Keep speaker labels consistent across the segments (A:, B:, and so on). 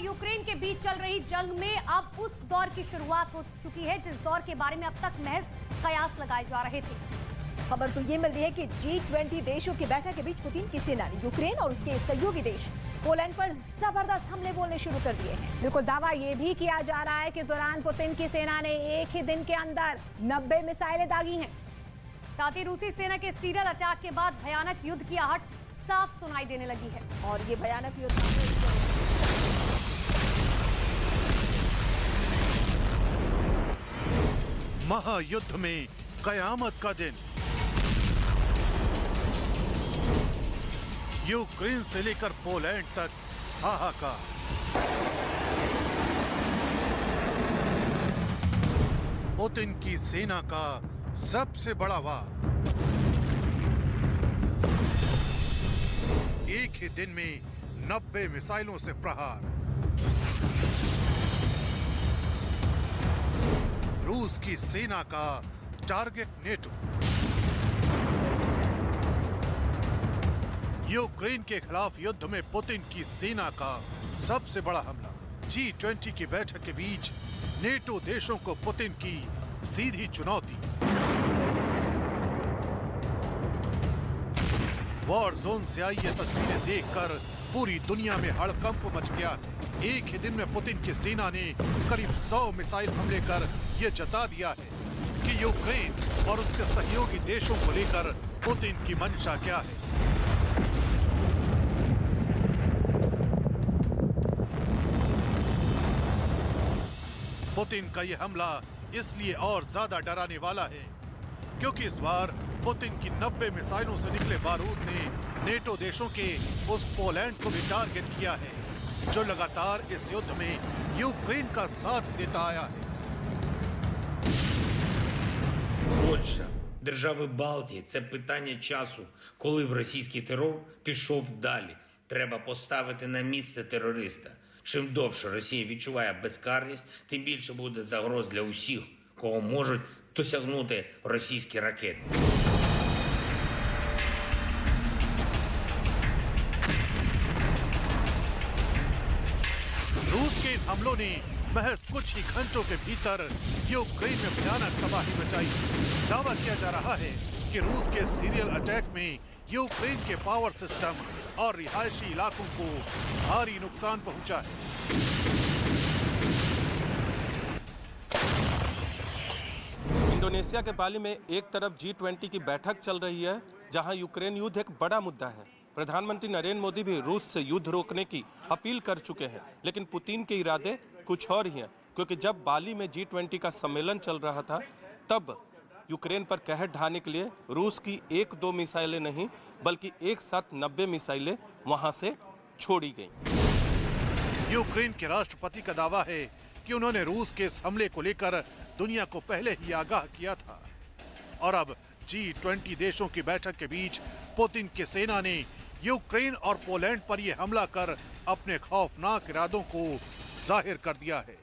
A: Ukraine के बीच चल रही जंग में अब उस दौर की शुरुआत हो चुकी है जिस दौर के बारे में अब तक महज कयास लगाए जा रहे थे।
B: खबर तो ये मिल रही है कि G20 देशों की बैठक के बीच पुतिन की सेना ने यूक्रेन और उसके सहयोगी देश पोलैंड पर जबरदस्त हमले बोलने शुरू कर दिए हैं।
C: बिल्कुल, दावा ये भी किया जा रहा है कि इस दौरान पुतिन की सेना ने एक ही दिन के अंदर 90 मिसाइलें दागी हैं।
A: साथ ही रूसी सेना के सीरियल अटैक के बाद भयानक युद्ध की आहट साफ सुनाई देने लगी है।
B: और ये भयानक युद्ध
D: महायुद्ध में कयामत का दिन। यूक्रेन से लेकर पोलैंड तक हाहाकार। पुतिन की सेना का सबसे बड़ा वार। एक ही दिन में 90 मिसाइलों से प्रहार। रूस की सेना का टारगेट नेटो। यूक्रेन के खिलाफ युद्ध में पुतिन की सेना का सबसे बड़ा हमला। G20 की बैठक के बीच नेटो देशों को पुतिन की सीधी चुनौती। वॉर जोन से आई ये तस्वीरें देखकर पूरी दुनिया में हड़कंप मच गया। एक ही दिन में पुतिन की सेना ने करीब 100 मिसाइल हमले कर यह जता दिया है कि यूक्रेन और उसके सहयोगी देशों को लेकर पुतिन की मंशा क्या है। पुतिन का यह हमला इसलिए और ज्यादा डराने वाला है क्योंकि इस बार पुतिन की 90 मिसाइलों से निकले बारूद ने नेटो देशों के उस पोलैंड को भी टारगेट किया है जो लगातार इस युद्ध में यूक्रेन का साथ देता आया है।
E: Польща, держави Балтії – це питання часу, коли б російський терор пішов далі. Треба поставити на місце терориста. Чим довше Росія відчуває безкарність, тим більше буде загроз для усіх, кого можуть досягнути російські ракети.
D: रूस के इन हमलों ने महज कुछ ही घंटों के भीतर यूक्रेन में भयानक तबाही मचाई। दावा किया जा रहा है कि रूस के सीरियल अटैक में यूक्रेन के पावर सिस्टम और रिहायशी इलाकों को भारी नुकसान पहुंचा है।
F: इंडोनेशिया के बाली में एक तरफ G20 की बैठक चल रही है जहां यूक्रेन युद्ध एक बड़ा मुद्दा है। प्रधानमंत्री नरेंद्र मोदी भी रूस से युद्ध रोकने की अपील कर चुके हैं, लेकिन पुतिन के इरादे कुछ और ही हैं, क्योंकि जब बाली में G20 का सम्मेलन चल रहा था तब यूक्रेन पर कहर ढाने के लिए रूस की 1-2 मिसाइलें नहीं बल्कि एक साथ 90 मिसाइलें वहां से छोड़ी गईं।
D: यूक्रेन के राष्ट्रपति का दावा है कि उन्होंने रूस के इस हमले को लेकर दुनिया को पहले ही आगाह किया था और अब G20 देशों की बैठक के बीच पुतिन की सेना ने यूक्रेन और पोलैंड पर यह हमला कर अपने खौफनाक इरादों को जाहिर कर दिया है।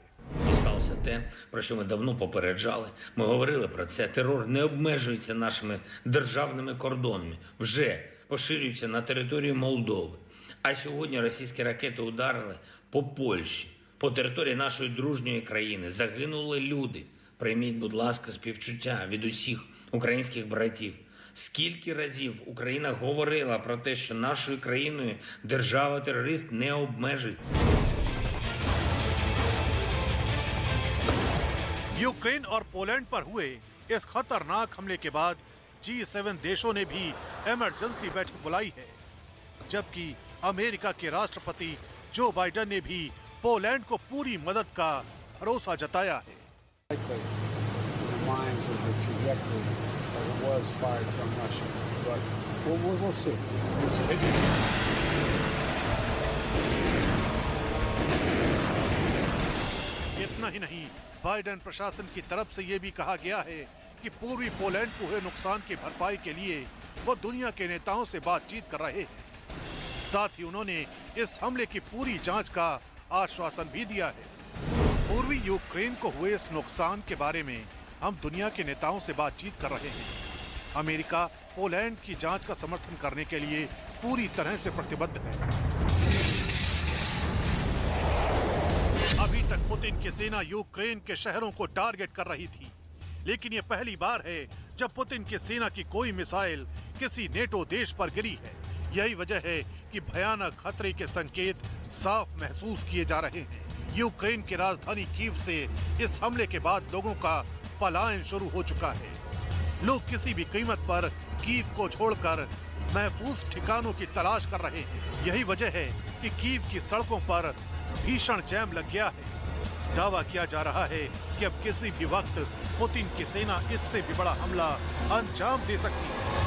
E: Сталося те, про що ми давно попереджали. Ми говорили про це. Терор не обмежується нашими державними кордонами. Вже поширюється на територію Молдови. А сьогодні російські ракети ударили по Польщі, по території нашої дружньої країни. Загинули люди. Прийміть, будь ласка, співчуття від усіх українських братів. Скільки разів Україна говорила про те, що нашою країною держава-терорист не обмежиться.
D: यूक्रेन और पोलैंड पर हुए इस खतरनाक हमले के बाद G7 देशों ने भी इमरजेंसी बैठक बुलाई है, जबकि अमेरिका के राष्ट्रपति जो बाइडेन ने भी पोलैंड को पूरी मदद का भरोसा जताया है। इतना ही नहीं, बाइडेन प्रशासन की तरफ से यह भी कहा गया है कि पूर्वी पोलैंड को हुए नुकसान की भरपाई के लिए वो दुनिया के नेताओं से बातचीत कर रहे हैं। साथ ही उन्होंने इस हमले की पूरी जांच का आश्वासन भी दिया है। पूर्वी यूक्रेन को हुए इस नुकसान के बारे में हम दुनिया के नेताओं से बातचीत कर रहे हैं। अमेरिका पोलैंड की जांच का समर्थन करने के लिए पूरी तरह से प्रतिबद्ध है। अभी तक पुतिन की सेना यूक्रेन के शहरों को टारगेट कर रही थी, लेकिन ये पहली बार है जब पुतिन की सेना की कोई मिसाइल किसी नेटो देश पर गिरी है। यही वजह है कि भयानक खतरे के संकेत साफ महसूस किए जा रहे हैं। यूक्रेन की राजधानी कीव से इस हमले के बाद लोगों का पलायन शुरू हो चुका है। लोग किसी भी कीमत पर कीव को छोड़कर महफूज ठिकानों की तलाश कर रहे हैं। यही वजह है कि कीव की सड़कों पर भीषण जैम लग गया है। दावा किया जा रहा है कि अब किसी भी वक्त पुतिन की सेना इससे भी बड़ा हमला अंजाम दे सकती है।